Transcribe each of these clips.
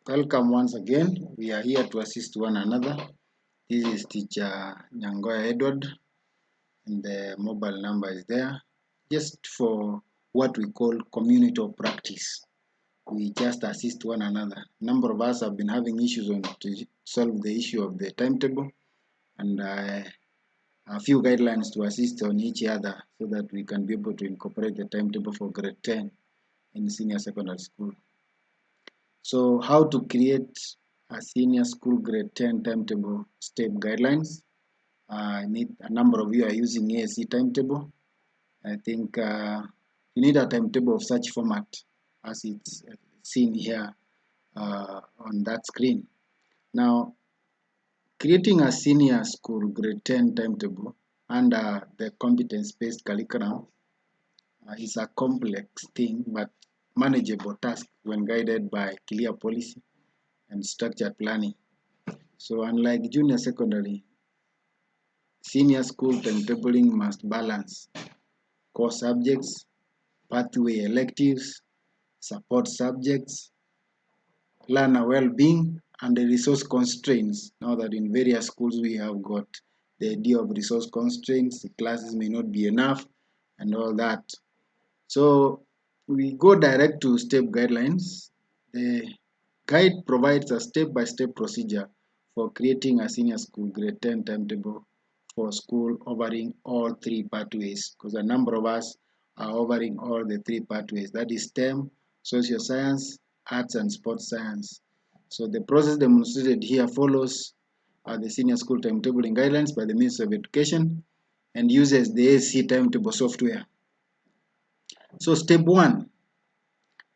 Welcome once again. We are here to assist one another. This is teacher Nyangoya Edward, and the mobile number is there. Just for what we call community of practice. We just assist one another. A number of us have been having issues on to solve the issue of the timetable, and a few guidelines to assist on each other so that we can be able to incorporate the timetable for grade 10 in senior secondary school. So how to create a senior school grade 10 timetable step guidelines. I need a number of you are using ASC timetable. I think you need a timetable of such format as it's seen here on that screen. Now, creating a senior school grade 10 timetable under the competence-based curriculum is a complex thing but manageable task when guided by clear policy and structured planning. So unlike junior secondary, senior school timetabling must balance core subjects, pathway electives, support subjects, learner well-being, and the resource constraints. Now that in various schools we have got the idea of resource constraints, the classes may not be enough, and all that. So we go direct to step guidelines. The guide provides a step-by-step procedure for creating a senior school grade 10 timetable for school covering all three pathways, because a number of us are covering all the three pathways, that is STEM, social science, arts and sports science. So the process demonstrated here follows the senior school timetabling guidelines by the Ministry of Education and uses the ASC timetable software. So step 1,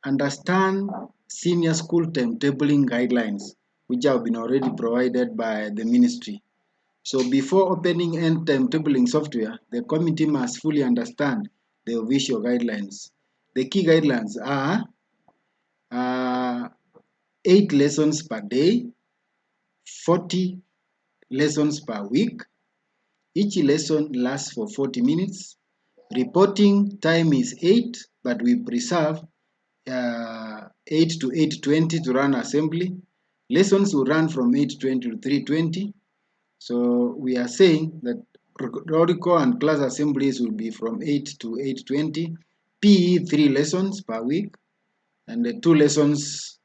understand senior school timetabling guidelines, which have been already provided by the ministry. So before opening any timetabling software, the committee must fully understand the official guidelines. The key guidelines are 8 lessons per day, 40 lessons per week. Each lesson lasts for 40 minutes. Reporting time is 8, but we preserve 8 to 8:20 to run assembly. Lessons will run from 8:20 to 3:20. So we are saying that periodical and class assemblies will be from 8 to 8:20. PE 3 lessons per week and 2 lessons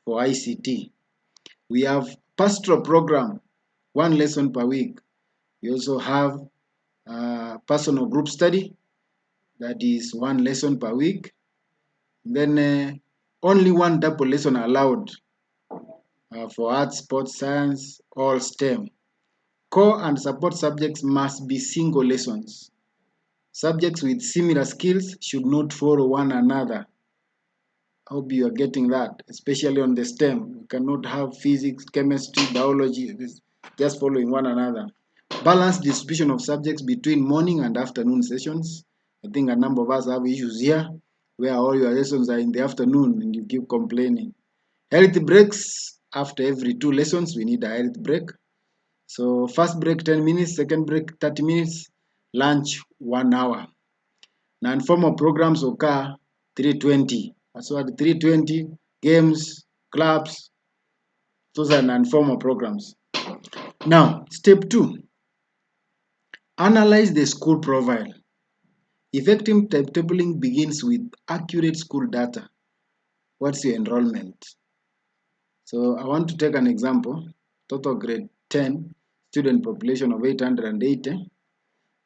for ICT. We have pastoral program, 1 lesson per week. We also have personal group study, that is 1 lesson per week. Then only 1 double lesson allowed for arts, sports, science, all STEM. Core and support subjects must be single lessons. Subjects with similar skills should not follow one another. I hope you are getting that, especially on the STEM. You cannot have physics, chemistry, biology, just following one another. Balanced distribution of subjects between morning and afternoon sessions. I think a number of us have issues here where all your lessons are in the afternoon and you keep complaining. Health breaks. After every 2 lessons, we need a health break. So first break 10 minutes, second break 30 minutes, lunch 1 hour. Non-formal programs occur 3:20. So at 3:20, games, clubs, those are non-formal programs. Now, step 2, analyze the school profile. Effective timetabling begins with accurate school data. What's your enrollment? So I want to take an example. Total grade 10, student population of 880.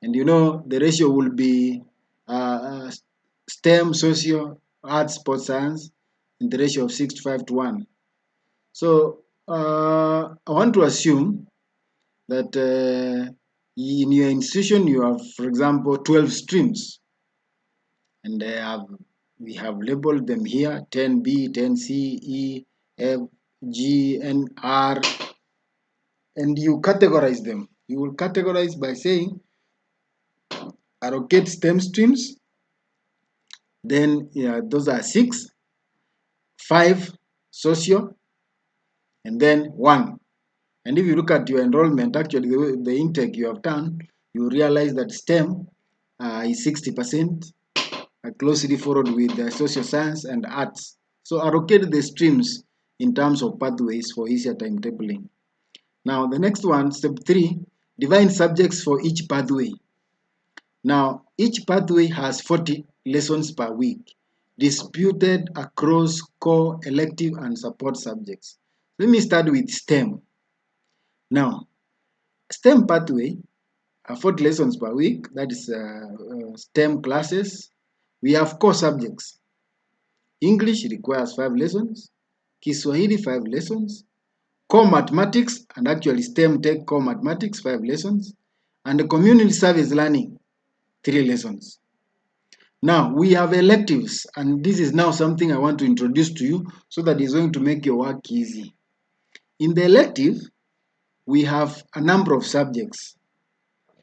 And you know the ratio will be STEM, social, arts, sports, science in the ratio of 6 to 5 to 1. So I want to assume that in your institution you have, for example, 12 streams, and we have labeled them here: 10B, 10C, E, F, G, N, R, and you categorize them. You will categorize by saying allocate STEM streams. Then those are 6, 5 social, and then 1. And if you look at your enrollment, actually the intake you have done, you realize that STEM is 60%, closely followed with social science and arts. So allocate the streams in terms of pathways for easier timetabling. Now the next one, step 3, define subjects for each pathway. Now each pathway has 40 lessons per week, distributed across core, elective, and support subjects. Let me start with STEM. Now, STEM pathway, 40 lessons per week, that is STEM classes. We have core subjects. English requires 5 lessons, Kiswahili 5 lessons, core mathematics, and actually STEM take core mathematics 5 lessons, and the community service learning 3 lessons. Now we have electives, and this is now something I want to introduce to you so that it's going to make your work easy. In the elective, we have a number of subjects.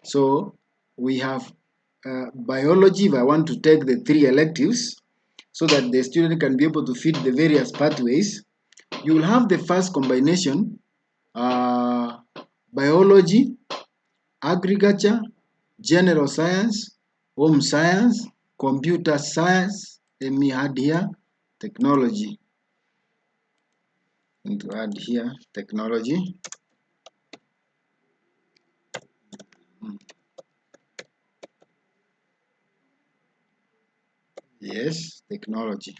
So we have biology. If I want to take the 3 electives so that the student can be able to fit the various pathways, you will have the first combination, biology, agriculture, general science, home science, computer science. Let me add here technology. And to add here technology. Yes, technology.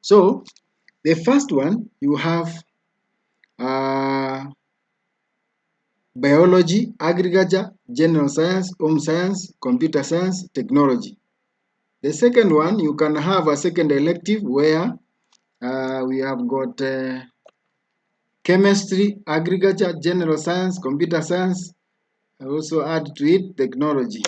So the first one, you have biology, agriculture, general science, home science, computer science, technology. The second one, you can have a second elective where we have got chemistry, agriculture, general science, computer science. I also add to it technology.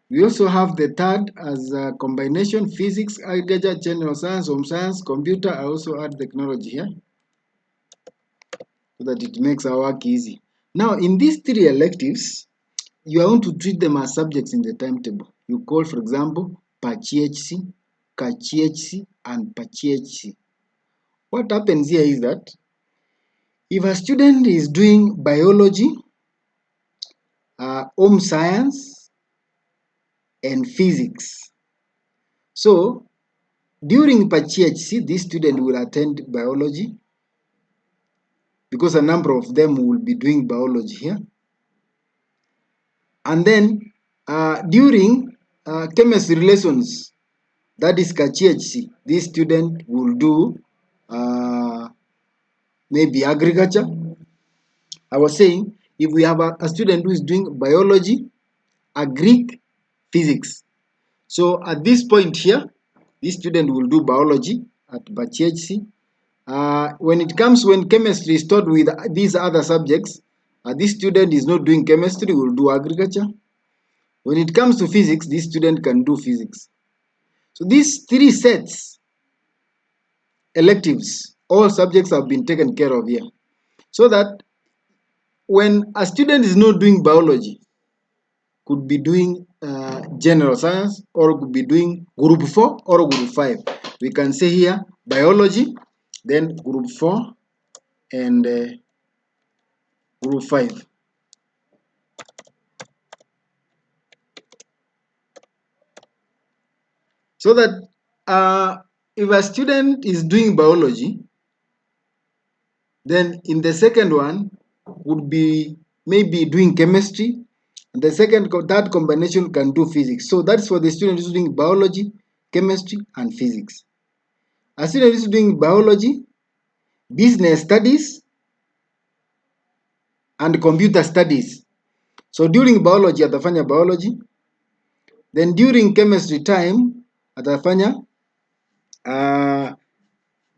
We also have the third as a combination, physics, agriculture, general science, home science, computer. I also add technology here so that it makes our work easy. Now, in these 3 electives, you are going to treat them as subjects in the timetable. You call, for example, PACHC, KACHC, and PACHC. What happens here is that if a student is doing biology, home science, and physics, so during PACHC, this student will attend biology because a number of them will be doing biology here. And then during chemistry lessons, that is KACHC, this student will do maybe agriculture. I was saying, if we have a student who is doing biology, agric, physics. So at this point here, this student will do biology at PACHC. When chemistry is taught with these other subjects, this student is not doing chemistry, will do agriculture. When it comes to physics, this student can do physics. So these 3 sets, electives, all subjects have been taken care of here. So that when a student is not doing biology, could be doing general science, or could be doing group 4 or group 5. We can say here biology, then group 4 and group 5. So that if a student is doing biology, then in the second one would be maybe doing chemistry. The third combination can do physics. So that's for the student who's doing biology, chemistry, and physics. A student is doing biology, business studies, and computer studies. So during biology atafanya biology, then during chemistry time atafanya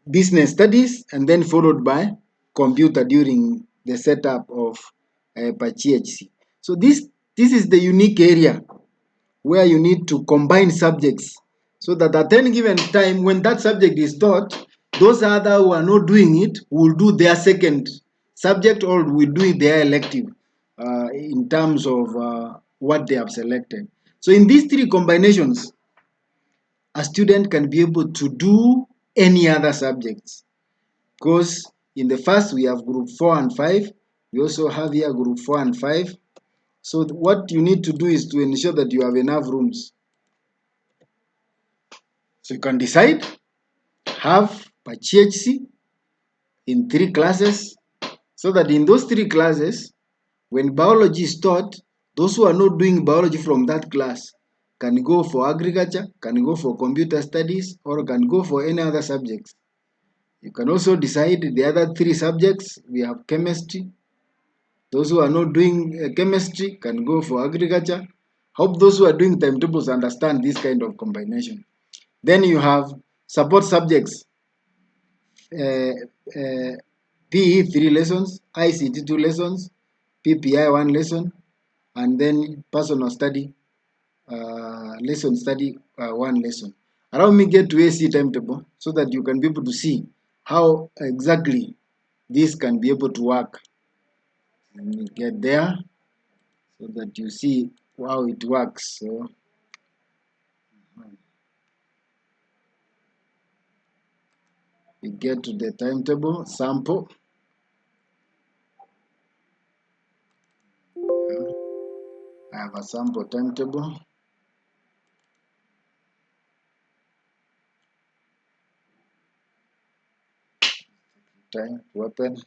business studies, and then followed by computer during the setup of PACHC. So this is the unique area where you need to combine subjects so that at any given time when that subject is taught, those other who are not doing it will do their second subject or will do their elective in terms of what they have selected. So in these 3 combinations, a student can be able to do any other subjects. Because in the first we have group 4 and 5. We also have here group 4 and 5. So what you need to do is to ensure that you have enough rooms. So you can decide, have per GHC in 3 classes, so that in those 3 classes, when biology is taught, those who are not doing biology from that class can go for agriculture, can go for computer studies, or can go for any other subjects. You can also decide the other 3 subjects. We have chemistry. Those who are not doing chemistry can go for agriculture. Hope those who are doing timetables understand this kind of combination. Then you have support subjects. uh, uh, PE 3 lessons, ICT 2 lessons, PPI 1 lesson, and then personal study, lesson study 1 lesson. Allow me get to AC timetable so that you can be able to see how exactly this can be able to work. Let me get there so that you see how it works. So we get to the timetable sample. I have a sample timetable. Time to open.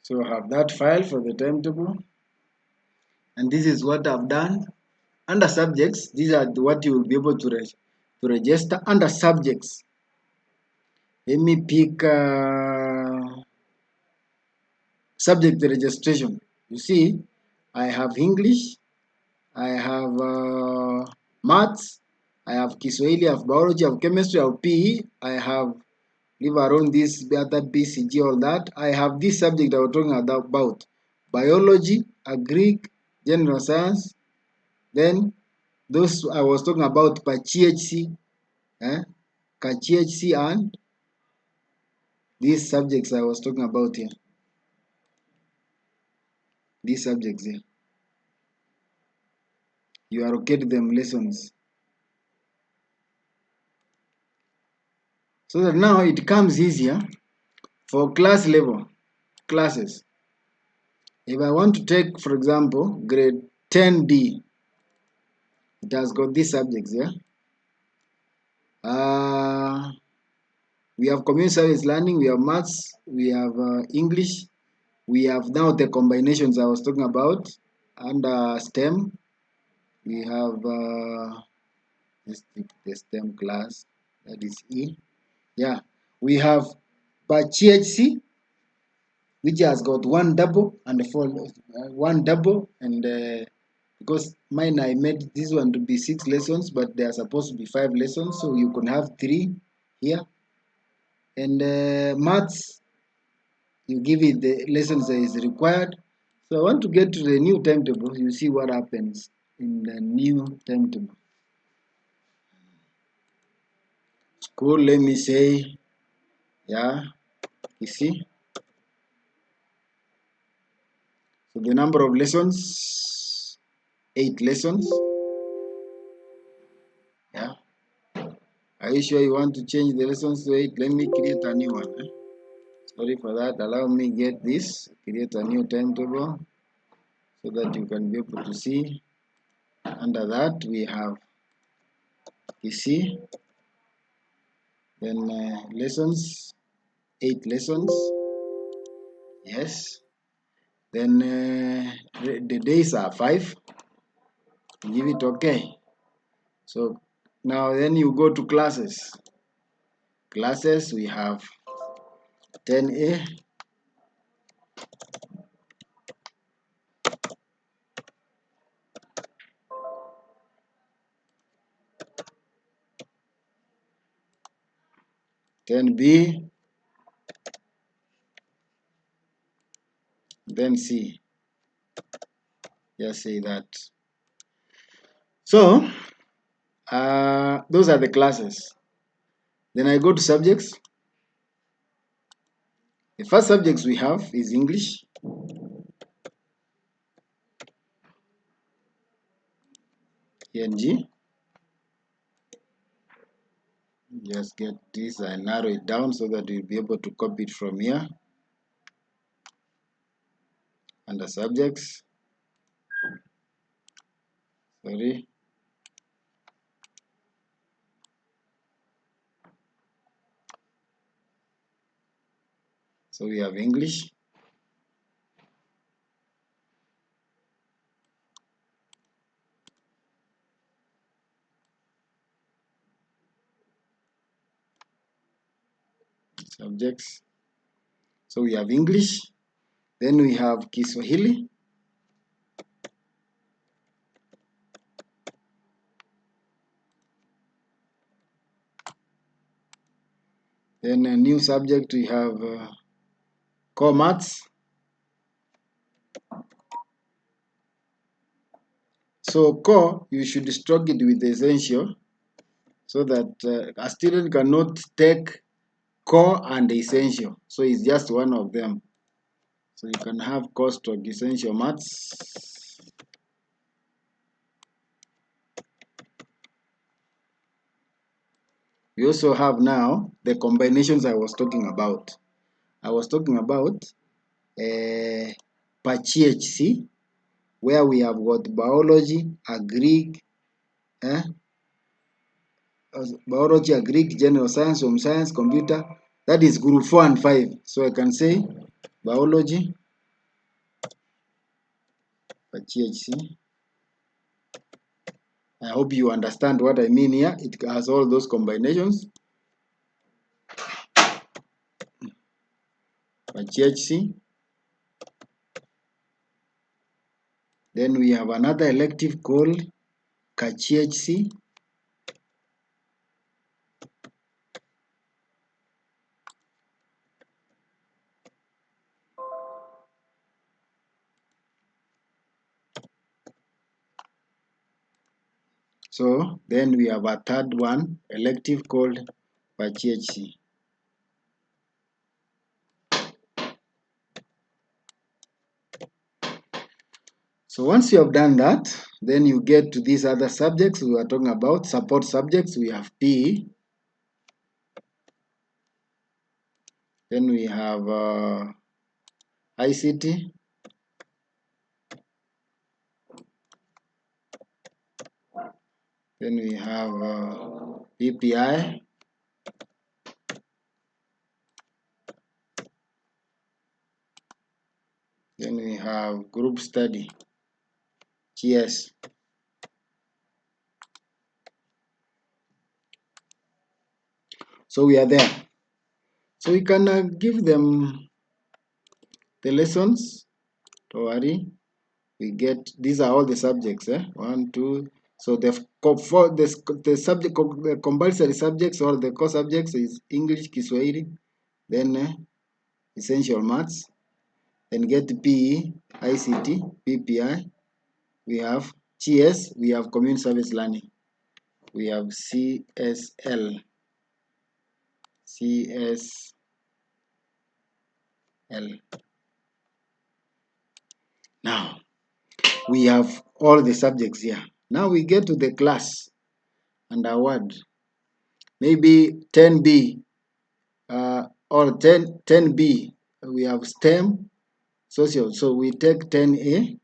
So I have that file for the timetable, and this is what I've done. Under subjects, these are what you will be able to register. Under subjects, let me pick subject registration. You see, I have English, I have maths, I have Kiswahili, I have biology, I have chemistry, I have PE, I have leave around this other BCG, all that. I have this subject I was talking about biology, agric, general science. Then those I was talking about per GHC, GHC, and these subjects I was talking about here. These subjects here. You allocate them lessons. So that now it comes easier for class level classes. If I want to take, for example, grade 10D, it has got these subjects here. We have community service learning, we have maths, we have English, we have now the combinations I was talking about under STEM. We have let's take the STEM class, that is E. Yeah, we have by GHC, which has got one double and one double, and because mine I made this one to be 6 lessons, but they are supposed to be 5 lessons, so you can have 3 here. And maths, you give it the lessons that is required. So I want to get to the new timetable. You see what happens in the new timetable. School, let me say, yeah, you see. So the number of lessons, 8 lessons. Yeah. Are you sure you want to change the lessons to 8? Let me create a new one. Sorry for that. Allow me get this. Create a new timetable so that you can be able to see. Under that we have, you see, then lessons, 8 lessons. Yes. Then the days are 5. Give it okay. So now then you go to classes. Classes, we have 10A, 10B, then C. Just say that. So those are the classes. Then I go to subjects. The first subjects we have is English. ENG. Just get this and narrow it down so that you'll be able to copy it from here. Under subjects. Sorry. So we have English. Subjects. So we have English. Then we have Kiswahili. Then a new subject we have core maths. So core, you should stroke it with essential so that a student cannot take core and essential. So it's just one of them. So you can have core stroke essential maths. We also have now the combinations I was talking about. I was talking about per GHC, where we have got biology, agric, biology, agric, general science, home science, computer. That is group 4 and 5. So I can say biology, per GHC. I hope you understand what I mean here. It has all those combinations. Per GHC. Then we have another elective called KGHC. So then we have a third one, elective called GHC. So once you have done that, then you get to these other subjects we are talking about, support subjects. We have PE. Then we have ICT. Then we have PPI. Then we have group study, GS. So we are there. So we can give them the lessons. Don't worry. We get, these are all the subjects. 1, 2. So the subject, the compulsory subjects or the core subjects is English, Kiswahili, then essential maths, then get PE, ICT, PPI. We have GS, we have community service learning. We have CSL. Now, we have all the subjects here. Now we get to the class and award. Maybe 10B or 10B. We have STEM, social. So we take 10A,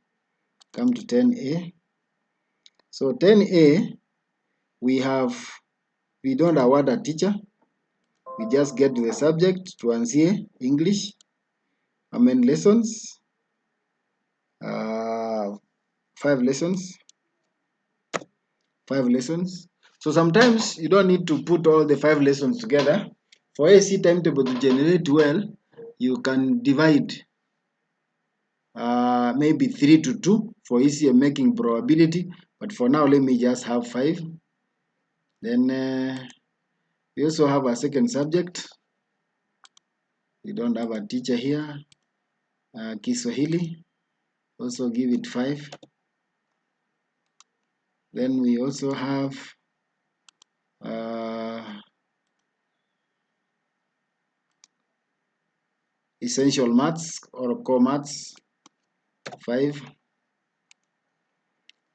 come to 10A. So 10A, we don't award a teacher. We just get the subject to answer English. How many lessons? 5 lessons. 5 lessons. So sometimes you don't need to put all the 5 lessons together. For AC timetable to generate well, you can divide maybe 3 to 2 for easier making probability. But for now, let me just have 5. Then we also have a second subject. We don't have a teacher here. Kiswahili, also give it 5. Then we also have essential maths or core maths, 5.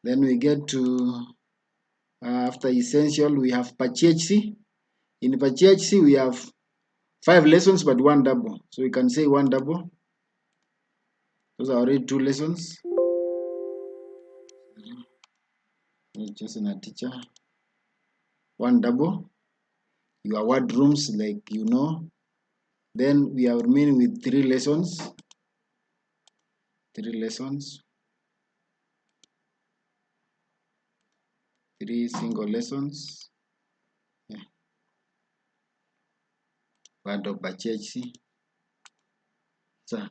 Then we get to After essential, we have PHC. In PHC, we have 5 lessons but 1 double. So we can say 1 double. Those are already 2 lessons. Choosing a teacher. 1 double. Your word rooms, like you know. Then we are remaining with 3 lessons. 3 lessons. 3 single lessons. Yeah. Word of PHC. So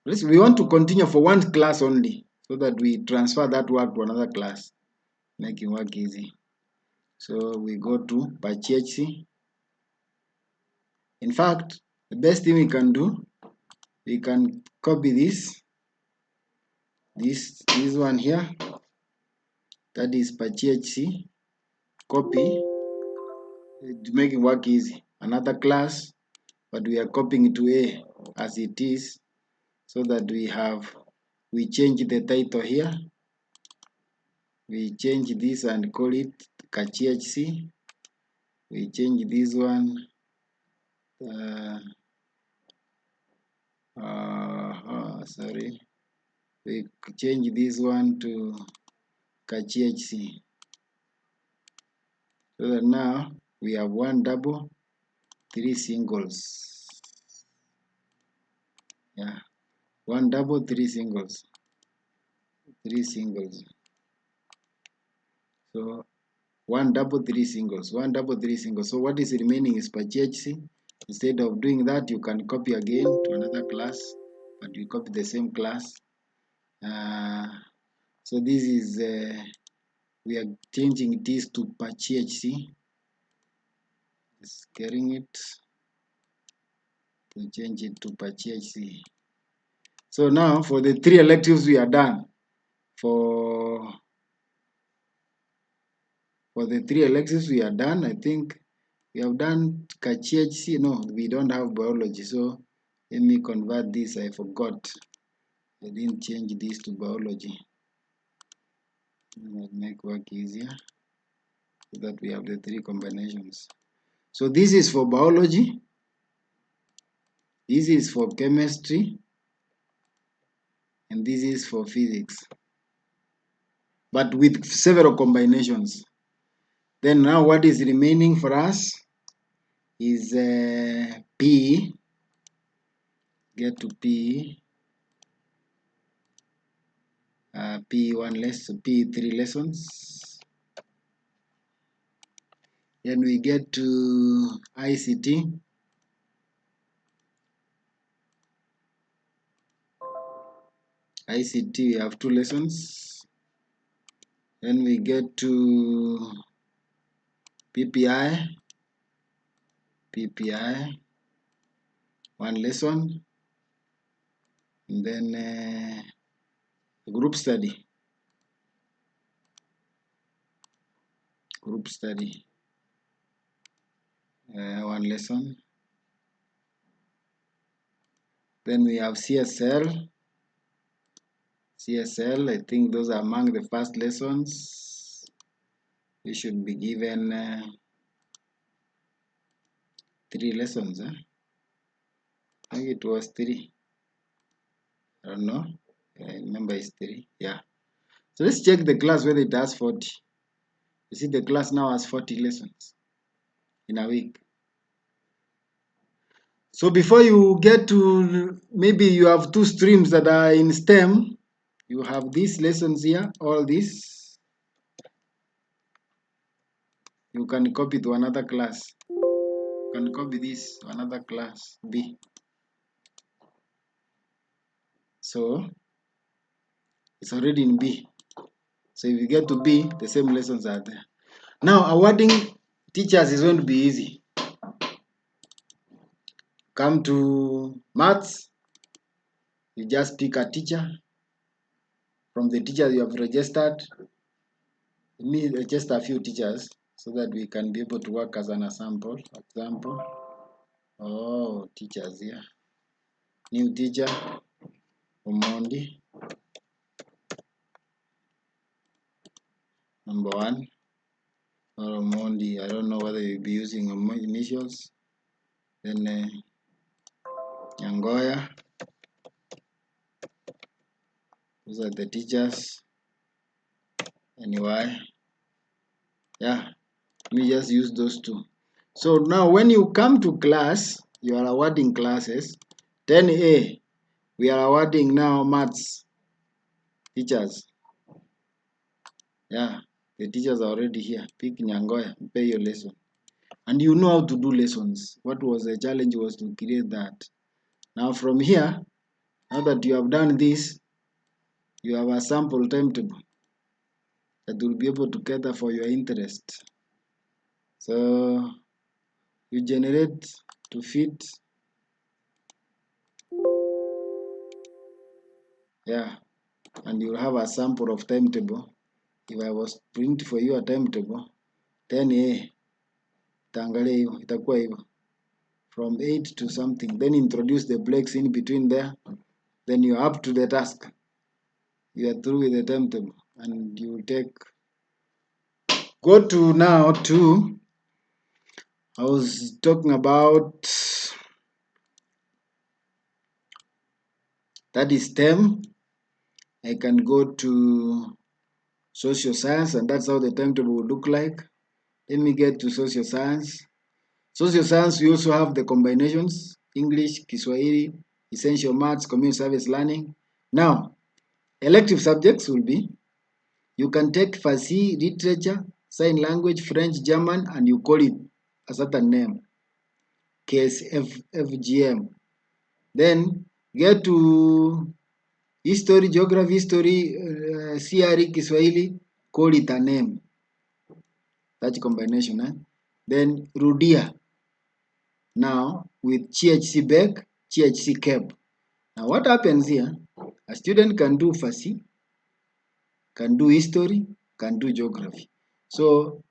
we want to continue for 1 class only, so that we transfer that work to another class, making work easy. So we go to PHC. In fact, the best thing we can do, we can copy this one here, that is PHC, copy, to make it work easy. Another class, but we are copying it to A as it is, so that we change the title here. We change this and call it KHC. We change this one. Sorry. We change this one to KHC. So that now we have 1 double, 3 singles. Yeah. 1 double, 3 singles. 3 singles. So 1 double, 3 singles. 1 double, 3 singles. So what is remaining is PHC. Instead of doing that, you can copy again to another class, but you copy the same class. So this is we are changing this to PHC. Scaling it to change it to PHC. So now for the 3 electives we are done. For the 3 electives we are done, I think we have done KHC. No, we don't have biology. So let me convert this. I forgot. I didn't change this to biology. That make work easier, so that we have the 3 combinations. So this is for biology. This is for chemistry. And this is for physics. But with several combinations. Then now what is remaining for us is P. Get to P. P1 lesson, P3 lessons. Then we get to ICT. ICT, we have 2 lessons. Then we get to PPI. PPI, 1 lesson. And then group study. Group study, 1 lesson. Then we have CSL. CSL, I think those are among the first lessons. We should be given 3 lessons. I think it was 3. I don't know. I remember it's 3. Yeah. So let's check the class whether it has 40. You see the class now has 40 lessons in a week. So before you get to, maybe you have 2 streams that are in STEM. You have these lessons here, all this. You can copy to another class. You can copy this to another class, B. So it's already in B. So if you get to B, the same lessons are there. Now awarding teachers is going to be easy. Come to maths, you just pick a teacher. From the teachers you have registered, you need register a few teachers so that we can be able to work as an example. Oh, teachers here. New teacher, Omondi. Number 1. Mondi, I don't know whether you'll be using initials. Then Nyangoya, those are the teachers. Anyway, yeah, let me just use those two. So now when you come to class, you are awarding classes. 10A, we are awarding now maths teachers. Yeah, the teachers are already here. Pick Nyangoya, pay your lesson. And you know how to do lessons. What was the challenge was to create that. Now from here, now that you have done this, you have a sample timetable that will be able to cater for your interest. So you generate to fit. Yeah, and you'll have a sample of timetable. If I was print for you a timetable, 10A, itaangalia hiyo, itakuwa hivyo. From 8 to something. Then introduce the breaks in between there. Then you're up to the task. You are through with the timetable. And you take, go to now to, I was talking about, that is STEM. I can go to social science, and that's how the timetable would look like. Let me get to social science. Social science, we also have the combinations, English, Kiswahili, essential maths, community service learning. Now, elective subjects will be, you can take Farsi, literature, sign language, French, German, and you call it a certain name, KSFGM. Then get to history, geography, history, CRE, Kiswahili, call it a name. That combination. Then Rudia. Now with GHC Beck, GHC Cap. Now what happens here? A student can do Farsi, can do history, can do geography. So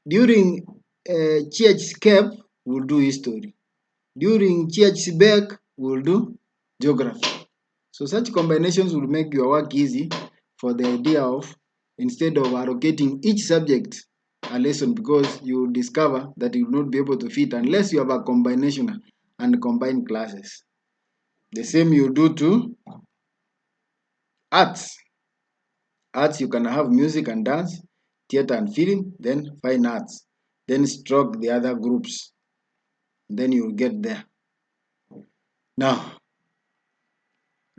during GHC Cap, we'll do history. During GHC Beck, we'll do geography. So such combinations will make your work easy for the idea of, instead of allocating each subject a lesson, because you will discover that you will not be able to fit unless you have a combination and combined classes. The same you do to arts. Arts, you can have music and dance, theater and film, then fine arts. Then stroke the other groups. Then you will get there. Now,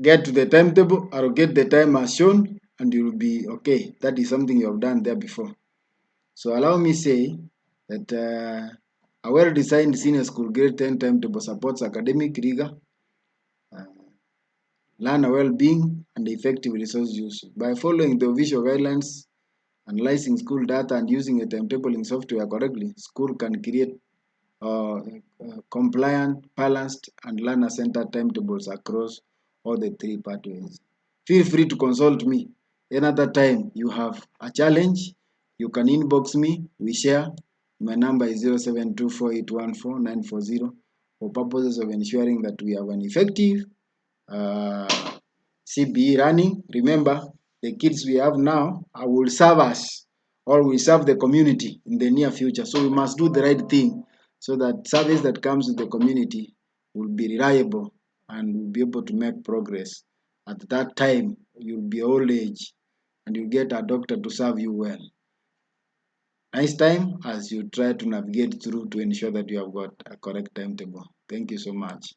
get to the timetable, allocate the time as shown, and you will be okay. That is something you have done there before. So allow me say that a well-designed senior school grade 10 timetable supports academic rigor, learner well-being, and effective resource use. By following the official guidelines, analyzing school data, and using a timetabling software correctly, school can create compliant, balanced, and learner-centered timetables across all the three pathways. Feel free to consult me. Another time you have a challenge, you can inbox me, we share. My number is 0724814940 for purposes of ensuring that we have an effective CBE running. Remember, the kids we have now will serve us, or will serve the community in the near future. So we must do the right thing so that service that comes to the community will be reliable and will be able to make progress. At that time, you'll be old age and you'll get a doctor to serve you well. Nice time as you try to navigate through to ensure that you have got a correct timetable. Thank you so much.